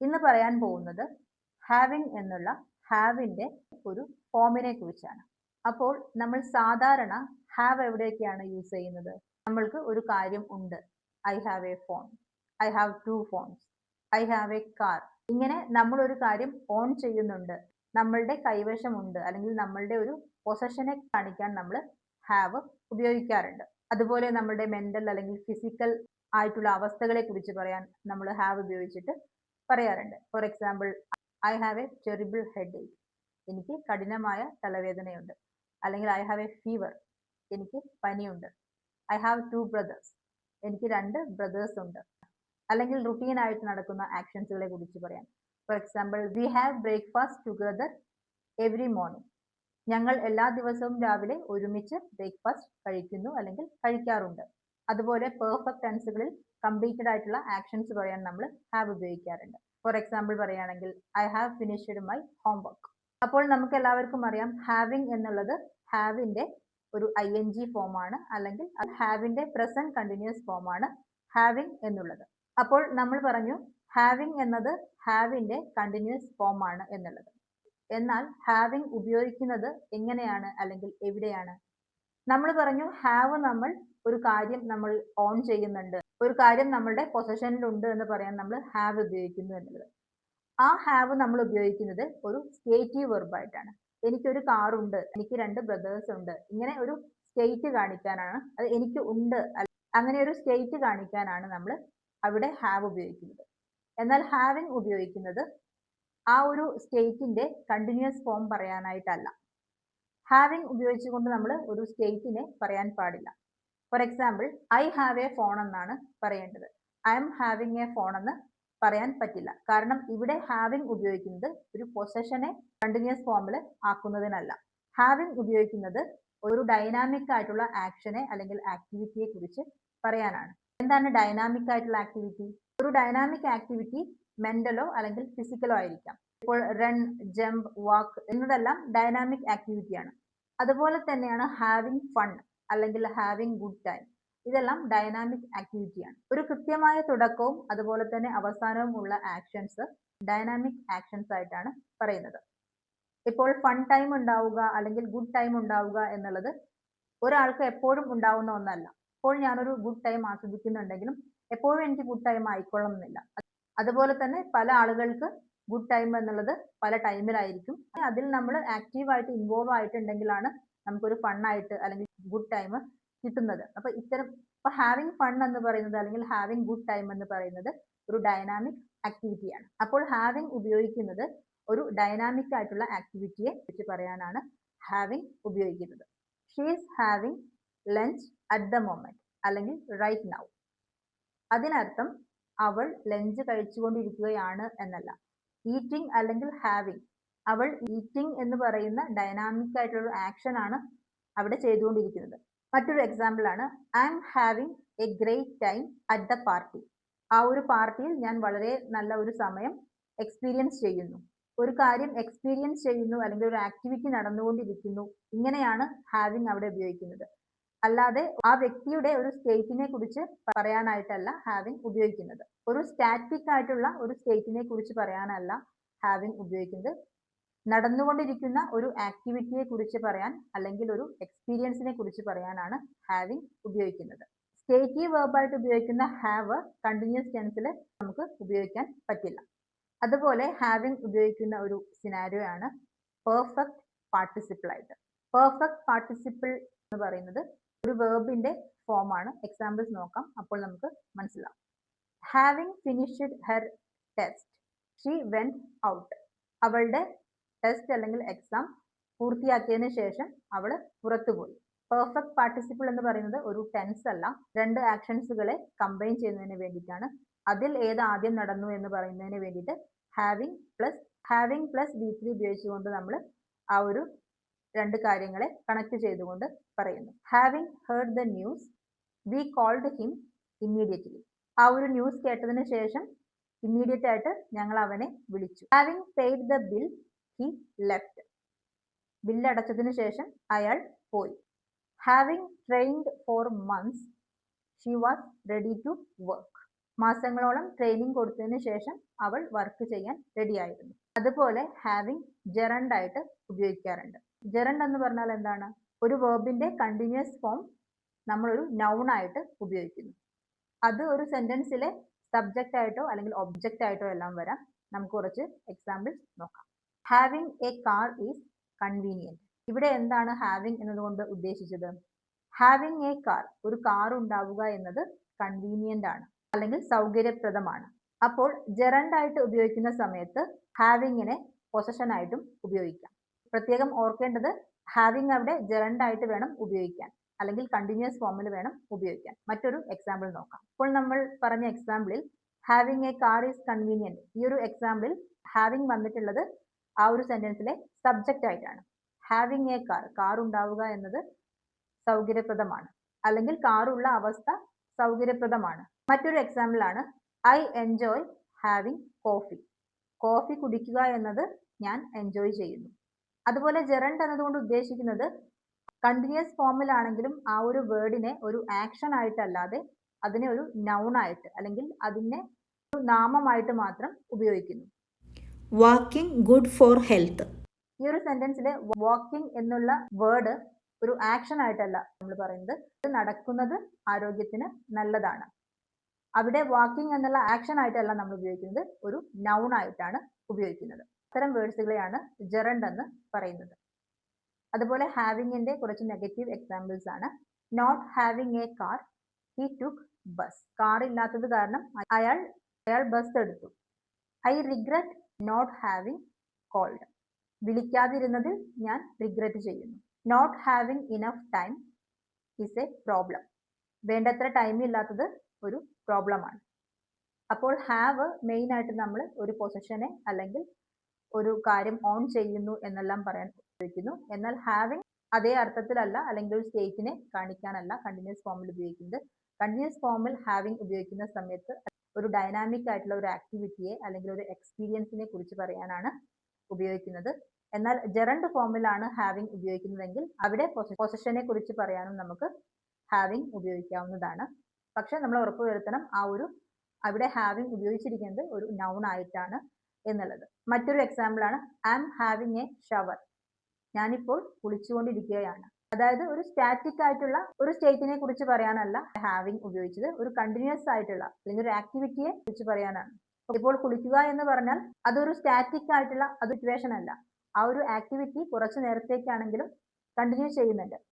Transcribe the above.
ഇന്ന് പറയാൻ പോകുന്നത് ഹാവിങ് എന്നുള്ള ഹാവിന്റെ ഒരു ഫോമിനെ കുറിച്ചാണ്. അപ്പോൾ നമ്മൾ സാധാരണ ഹാവ് എവിടെയൊക്കെയാണ് യൂസ് ചെയ്യുന്നത്? നമ്മൾക്ക് ഒരു കാര്യം ഉണ്ട്, I have A phone, I have 2 phones, I have A car. ഇങ്ങനെ നമ്മൾ ഒരു കാര്യം ഓൺ ചെയ്യുന്നുണ്ട്, നമ്മളുടെ കൈവശമുണ്ട്, അല്ലെങ്കിൽ നമ്മളുടെ ഒരു പൊസഷനെ കാണിക്കാൻ നമ്മൾ ഹാവ് ഉപയോഗിക്കാറുണ്ട്. അതുപോലെ നമ്മുടെ മെന്റൽ അല്ലെങ്കിൽ ഫിസിക്കൽ ആയിട്ടുള്ള അവസ്ഥകളെ കുറിച്ച് പറയാൻ നമ്മൾ ഹാവ് ഉപയോഗിച്ചിട്ട് പറയാറുണ്ട്. For example, I have a terrible headache, എനിക്ക് കഠിനമായ തലവേദനയുണ്ട്. അല്ലെങ്കിൽ ഐ ഹാവ് എ ഫീവർ, എനിക്ക് പനിയുണ്ട്. ഐ ഹാവ് 2 ബ്രദേഴ്സ്, എനിക്ക് 2 ബ്രദേഴ്സ് ഉണ്ട്. അല്ലെങ്കിൽ റുട്ടീൻ ആയിട്ട് നടക്കുന്ന ആക്ഷൻസുകളെ കുറിച്ച് പറയാം. For example, we have breakfast together every morning, ഞങ്ങൾ എല്ലാ ദിവസവും രാവിലെ ഒരുമിച്ച് ബ്രേക്ക്ഫാസ്റ്റ് കഴിക്കുന്നു അല്ലെങ്കിൽ കഴിക്കാറുണ്ട്. അതുപോലെ പെർഫെക്റ്റ് ടെൻസുകളിൽ കംപ്ലീറ്റഡ് ആയിട്ടുള്ള ആക്ഷൻസ് പറയാൻ നമ്മൾ ഹാവ് ഉപയോഗിക്കാറുണ്ട്. ഫോർ എക്സാമ്പിൾ പറയുകയാണെങ്കിൽ, I have finished my homework. അപ്പോൾ നമുക്ക് എല്ലാവർക്കും അറിയാം, ഹാവിങ് എന്നുള്ളത് ഹാവിന്റെ ഒരു ING ഫോമാണ്, അല്ലെങ്കിൽ ഹാവിന്റെ പ്രസന്റ് കണ്ടിന്യൂസ് ഫോമാണ് ഹാവിങ് എന്നുള്ളത്. അപ്പോൾ നമ്മൾ പറഞ്ഞു ഹാവിങ് എന്നത് ഹാവിന്റെ കണ്ടിന്യൂസ് ഫോമാണ് എന്നുള്ളത്. എന്നാൽ ഹാവിങ് ഉപയോഗിക്കുന്നത് എങ്ങനെയാണ് അല്ലെങ്കിൽ എവിടെയാണ്? നമ്മൾ പറഞ്ഞു ഹാവ് നമ്മൾ ഒരു കാര്യം നമ്മൾ ഓൺ ചെയ്യുന്നുണ്ട്, ഒരു കാര്യം നമ്മളുടെ പൊസഷനിലുണ്ട് എന്ന് പറയാൻ നമ്മൾ ഹാവ് ഉപയോഗിക്കുന്നു എന്നുള്ളത്. ആ ഹാവ് നമ്മൾ ഉപയോഗിക്കുന്നത് ഒരു സ്റ്റേറ്റീവ് വെർബായിട്ടാണ്. എനിക്കൊരു കാർ ഉണ്ട്, എനിക്ക് 2 ബ്രദേഴ്സ് ഉണ്ട്, ഇങ്ങനെ ഒരു സ്റ്റേറ്റ് കാണിക്കാനാണ്, അത് എനിക്ക് ഉണ്ട്, അങ്ങനെ ഒരു സ്റ്റേറ്റ് കാണിക്കാനാണ് നമ്മൾ അവിടെ ഹാവ് ഉപയോഗിക്കുന്നത്. എന്നാൽ ഹാവിങ് ഉപയോഗിക്കുന്നത് ആ ഒരു സ്റ്റേറ്റിന്റെ കണ്ടിന്യൂസ് ഫോം പറയാനായിട്ടല്ല. ഹാവിങ് ഉപയോഗിച്ചുകൊണ്ട് നമ്മൾ ഒരു സ്റ്റേറ്റിനെ പറയാൻ പാടില്ല. Four example, I have A phone എന്നാണ് പറയേണ്ടത്. I M having A phone എന്ന് പറയാൻ പറ്റില്ല. കാരണം ഇവിടെ ഹാവിങ് ഉപയോഗിക്കുന്നത് ഒരു പൊസഷനെ കണ്ടിന്യൂസ് ഫോമിൽ ആക്കുന്നതിനല്ല. ഹാവിങ് ഉപയോഗിക്കുന്നത് ഒരു ഡൈനാമിക് ആയിട്ടുള്ള ആക്ഷനെ അല്ലെങ്കിൽ ആക്ടിവിറ്റിയെ കുറിച്ച് പറയാനാണ്. എന്താണ് ഡൈനാമിക് ആയിട്ടുള്ള ആക്ടിവിറ്റി? ഒരു ഡൈനാമിക് ആക്ടിവിറ്റി മെന്റലോ അല്ലെങ്കിൽ ഫിസിക്കലോ ആയിരിക്കാം. ഇപ്പോൾ റൺ, ജമ്പ്, വാക്ക് എന്നതെല്ലാം ഡൈനാമിക് ആക്ടിവിറ്റിയാണ്. അതുപോലെ തന്നെയാണ് ഹാവിങ് ഫൺ അല്ലെങ്കിൽ ഹാവിങ് ഗുഡ് ടൈം, ഇതെല്ലാം ഡൈനാമിക് ആക്ടിവിറ്റിയാണ്. ഒരു കൃത്യമായ തുടക്കവും അതുപോലെ തന്നെ അവസാനവും ഉള്ള ആക്ഷൻസ് ഡൈനാമിക് ആക്ഷൻസ് ആയിട്ടാണ് പറയുന്നത്. ഇപ്പോൾ ഫൺ ടൈം ഉണ്ടാവുക അല്ലെങ്കിൽ ഗുഡ് ടൈം ഉണ്ടാവുക എന്നുള്ളത് ഒരാൾക്ക് എപ്പോഴും ഉണ്ടാവുന്ന ഒന്നല്ല. ഇപ്പോൾ ഞാനൊരു ഗുഡ് ടൈം ആസ്വദിക്കുന്നുണ്ടെങ്കിലും എപ്പോഴും എനിക്ക് ഗുഡ് ടൈം ആയിക്കൊള്ളണമെന്നില്ല. അതുപോലെ തന്നെ പല ആളുകൾക്ക് ഗുഡ് ടൈം എന്നുള്ളത് പല ടൈമിലായിരിക്കും. അതിൽ നമ്മൾ ആക്റ്റീവായിട്ട് ഇൻവോൾവ് ആയിട്ടുണ്ടെങ്കിലാണ് നമുക്കൊരു ഫണ്ണായിട്ട് അല്ലെങ്കിൽ ഗുഡ് ടൈം കിട്ടുന്നത്. അപ്പൊ ഹാവിങ് ഫൺ എന്ന് പറയുന്നത് അല്ലെങ്കിൽ ഹാവിങ് ഗുഡ് ടൈം എന്ന് പറയുന്നത് ഒരു ഡൈനാമിക് ആക്ടിവിറ്റിയാണ്. അപ്പോൾ ഹാവിങ് ഉപയോഗിക്കുന്നത് ഒരു ഡൈനാമിക് ആയിട്ടുള്ള ആക്ടിവിറ്റിയെ കുറിച്ച് പറയാനാണ് ഹാവിങ് ഉപയോഗിക്കുന്നത്. She is having lunch at the moment അല്ലെങ്കിൽ റൈറ്റ് നൗ. അതിനർത്ഥം അവൾ ലഞ്ച് കഴിച്ചുകൊണ്ടിരിക്കുകയാണ് എന്നല്ല. ഈറ്റിംഗ് അല്ലെങ്കിൽ ഹാവിങ്, അവൾ ഈറ്റിംഗ് എന്ന് പറയുന്ന ഡൈനാമിക് ആയിട്ടുള്ള ആക്ഷൻ ആണ് അവിടെ ചെയ്തുകൊണ്ടിരിക്കുന്നത്. മറ്റൊരു എക്സാമ്പിൾ ആണ്, I M having A great time at the party. ആ ഒരു പാർട്ടിയിൽ ഞാൻ വളരെ നല്ല ഒരു സമയം എക്സ്പീരിയൻസ് ചെയ്യുന്നു. ഒരു കാര്യം എക്സ്പീരിയൻസ് ചെയ്യുന്നു അല്ലെങ്കിൽ ഒരു ആക്ടിവിറ്റി നടന്നുകൊണ്ടിരിക്കുന്നു, ഇങ്ങനെയാണ് ഹാവിങ് അവിടെ ഉപയോഗിക്കുന്നത്. അല്ലാതെ ആ വ്യക്തിയുടെ ഒരു സ്റ്റേറ്റിനെ കുറിച്ച് പറയാനായിട്ടല്ല ഹാവിങ് ഉപയോഗിക്കുന്നത്. ഒരു സ്റ്റാറ്റിക് ആയിട്ടുള്ള ഒരു സ്റ്റേറ്റിനെ കുറിച്ച് പറയാനല്ല ഹാവിങ് ഉപയോഗിക്കുന്നത്. നടന്നുകൊണ്ടിരിക്കുന്ന ഒരു ആക്ടിവിറ്റിയെ കുറിച്ച് പറയാൻ അല്ലെങ്കിൽ ഒരു എക്സ്പീരിയൻസിനെ കുറിച്ച് പറയാനാണ് ഹാവിങ് ഉപയോഗിക്കുന്നത്. സ്റ്റേറ്റീവ് വെർബായിട്ട് ഉപയോഗിക്കുന്ന ഹാവ് കണ്ടിന്യൂസ് ടെൻസിൽ നമുക്ക് ഉപയോഗിക്കാൻ പറ്റില്ല. അതുപോലെ ഹാവിങ് ഉപയോഗിക്കുന്ന ഒരു സിനാരിയോ ആണ് പെർഫെക്റ്റ് പാർട്ടിസിപ്പിൾ ആയിട്ട്. പെർഫെക്റ്റ് പാർട്ടിസിപ്പിൾ എന്ന് പറയുന്നത് ഒരു വെർബിന്റെ ഫോമാണ്. എക്സാമ്പിൾസ് നോക്കാം, അപ്പോൾ നമുക്ക് മനസ്സിലാവും. Having finished her test she went out. അവളുടെ ടെസ്റ്റ് അല്ലെങ്കിൽ എക്സാം പൂർത്തിയാക്കിയതിനു ശേഷം അവൾ പുറത്തുപോയി. പെർഫെക്റ്റ് പാർട്ടിസിപ്പിൾ എന്ന് പറയുന്നത് ഒരു ടെൻസ് അല്ല, 2 ആക്ഷൻസുകളെ കമ്പൈൻ ചെയ്യുന്നതിന് വേണ്ടിയിട്ടാണ്. അതിൽ ഏത് ആദ്യം നടന്നു എന്ന് പറയുന്നതിന് വേണ്ടിയിട്ട് ഹാവിങ് പ്ലസ് V3 ഉപയോഗിച്ചുകൊണ്ട് നമ്മൾ ആ ഒരു 2 കാര്യങ്ങളെ കണക്ട് ചെയ്തുകൊണ്ട് പറയുന്നു. Having heard the news we called him immediately. ആ ഒരു ന്യൂസ് കേട്ടതിന് ശേഷം ഇമ്മീഡിയറ്റ് ആയിട്ട് ഞങ്ങൾ അവനെ വിളിച്ചു. Having paid the bill he left. Bill അടച്ചതിന് ശേഷം അയാൾ പോയി. Having trained for months she was ready to work. മാസങ്ങളോളം ട്രെയിനിങ് കൊടുത്തതിന് ശേഷം അവൾ വർക്ക് ചെയ്യാൻ റെഡി ആയിരുന്നു. അതുപോലെ ഹാവിങ് ജെറണ്ട് ആയിട്ട് ഉപയോഗിക്കാറുണ്ട്. ജെറണ്ട് എന്ന് പറഞ്ഞാൽ എന്താണ്? ഒരു വെർബിന്റെ കണ്ടിന്യൂസ് ഫോം നമ്മളൊരു നൗൺ ആയിട്ട് ഉപയോഗിക്കുന്നു. അത് ഒരു സെന്റൻസിലെ സബ്ജക്റ്റ് ആയിട്ടോ അല്ലെങ്കിൽ ഒബ്ജക്റ്റ് ആയിട്ടോ എല്ലാം വരാം. നമുക്ക് കുറച്ച് എക്സാമ്പിൾസ് നോക്കാം. Having a car is convenient. ഇവിടെ എന്താണ് ഹാവിങ് എന്നതുകൊണ്ട് ഉദ്ദേശിച്ചത്? ഹാവിങ് എ കാർ, ഒരു കാർ ഉണ്ടാവുക എന്നത് കൺവീനിയന്റ് ആണ് അല്ലെങ്കിൽ സൗകര്യപ്രദമാണ്. അപ്പോൾ ജെറണ്ട് ആയിട്ട് ഉപയോഗിക്കുന്ന സമയത്ത് ഹാവിങ്ങിനെ പൊസഷൻ ആയിട്ടും ഉപയോഗിക്കാം. പ്രത്യേകം ഓർക്കേണ്ടത് ഹാവിങ് അവിടെ ജെറണ്ട് ആയിട്ട് വേണം ഉപയോഗിക്കാൻ, അല്ലെങ്കിൽ കണ്ടിന്യൂസ് ഫോമിൽ വേണം ഉപയോഗിക്കാൻ. മറ്റൊരു എക്സാമ്പിൾ നോക്കാം. ഇപ്പോൾ നമ്മൾ പറഞ്ഞ എക്സാമ്പിളിൽ having a car is convenient, ഈ ഒരു എക്സാമ്പിളിൽ ഹാവിങ് വന്നിട്ടുള്ളത് ആ ഒരു സെന്റൻസിലെ സബ്ജക്റ്റ് ആയിട്ടാണ്. ഹാവിങ് എ കാർ, കാർ ഉണ്ടാവുക എന്നത് സൗകര്യപ്രദമാണ്, അല്ലെങ്കിൽ കാറുള്ള അവസ്ഥ സൗകര്യപ്രദമാണ്. മറ്റൊരു എക്സാമ്പിൾ ആണ് I enjoy having coffee. Coffee കുടിക്കുക എന്നത് ഞാൻ എൻജോയ് ചെയ്യുന്നു. അതുപോലെ ജെറണ്ട് എന്നതുകൊണ്ട് ഉദ്ദേശിക്കുന്നത് കണ്ടിന്യൂസ് ഫോമിലാണെങ്കിലും ആ ഒരു വേർഡിനെ ഒരു ആക്ഷൻ ആയിട്ടല്ലാതെ അതിനെ ഒരു നൗൺ ആയിട്ട് അല്ലെങ്കിൽ അതിനെ ഒരു നാമമായിട്ട് മാത്രം ഉപയോഗിക്കുന്നു. Walking good for health. ഈ ഒരു സെന്റൻസിലെ വാക്കിംഗ് എന്നുള്ള വേർഡ് ഒരു ആക്ഷൻ ആയിട്ടല്ല നമ്മൾ പറയുന്നത്, ഇത് നടക്കുന്നത് ആരോഗ്യത്തിന് നല്ലതാണ്. അവിടെ വാക്കിംഗ് എന്നുള്ള ആക്ഷൻ ആയിട്ടല്ല നമ്മൾ ഉപയോഗിക്കുന്നത്, ഒരു നൗൺ ആയിട്ടാണ് ഉപയോഗിക്കുന്നത്. അത്തരം വേർഡ്സുകളെയാണ് ജെറണ്ട് എന്ന് പറയുന്നത്. അതുപോലെ ഹാവിങ്ങിന്റെ കുറച്ച് നെഗറ്റീവ് എക്സാമ്പിൾസ് ആണ്. Not having a car, he took bus. കാർ ഇല്ലാത്തത് കാരണം അയാൾ ബസ് എടുത്തു. I regret not having called. വിളിക്കാതിരുന്നതിൽ ഞാൻ റിഗ്രറ്റ് ചെയ്യുന്നു. Not having enough time is a problem. വേണ്ടത്ര ടൈം ഇല്ലാത്തത് ഒരു പ്രോബ്ലമാണ്. അപ്പോൾ ഹാവ് മെയിൻ ആയിട്ട് നമ്മൾ ഒരു പൊസിഷനെ അല്ലെങ്കിൽ ഒരു കാര്യം ഓൺ ചെയ്യുന്നു എന്നെല്ലാം പറയാൻ ഉപയോഗിക്കുന്നു. എന്നാൽ ഹാവിങ് അതേ അർത്ഥത്തിലല്ല, അല്ലെങ്കിൽ ഒരു സ്റ്റേറ്റിനെ കാണിക്കാനല്ല കണ്ടിന്യൂസ് ഫോമിൽ ഉപയോഗിക്കുന്നത്. കണ്ടിന്യൂസ് ഫോമിൽ ഹാവിങ് ഉപയോഗിക്കുന്ന സമയത്ത് ഒരു ഡൈനാമിക് ആയിട്ടുള്ള ഒരു ആക്ടിവിറ്റിയെ അല്ലെങ്കിൽ ഒരു എക്സ്പീരിയൻസിനെ കുറിച്ച് പറയാനാണ് ഉപയോഗിക്കുന്നത്. എന്നാൽ ജെറണ്ട് ഫോമിലാണ് ഹാവിങ് ഉപയോഗിക്കുന്നതെങ്കിൽ അവിടെ പൊസിഷനെ കുറിച്ച് പറയാനും നമുക്ക് ഹാവിങ് ഉപയോഗിക്കാവുന്നതാണ്. പക്ഷെ നമ്മൾ ഉറപ്പുവരുത്തണം അവിടെ ഹാവിങ് ഉപയോഗിച്ചിരിക്കുന്നത് ഒരു നൗൺ ആയിട്ടാണ് എന്നുള്ളത്. മറ്റൊരു എക്സാമ്പിൾ ആണ് I am having a shower. ഞാനിപ്പോൾ കുളിച്ചുകൊണ്ടിരിക്കുകയാണ്. അതായത് ഒരു സ്റ്റാറ്റിക് ആയിട്ടുള്ള ഒരു സ്റ്റേറ്റിനെ കുറിച്ച് പറയാനല്ല ഹാവിങ് ഉപയോഗിച്ചത്, ഒരു കണ്ടിന്യൂസ് ആയിട്ടുള്ള അല്ലെങ്കിൽ ഒരു ആക്ടിവിറ്റിയെ കുറിച്ച് പറയാനാണ്. ഇപ്പോൾ കുളിക്കുക എന്ന് പറഞ്ഞാൽ അതൊരു സ്റ്റാറ്റിക് ആയിട്ടുള്ള അത് സിറ്റുവേഷൻ അല്ല, ആ ഒരു ആക്ടിവിറ്റി കുറച്ചു നേരത്തേക്കാണെങ്കിലും കണ്ടിന്യൂ ചെയ്യുന്നുണ്ട്.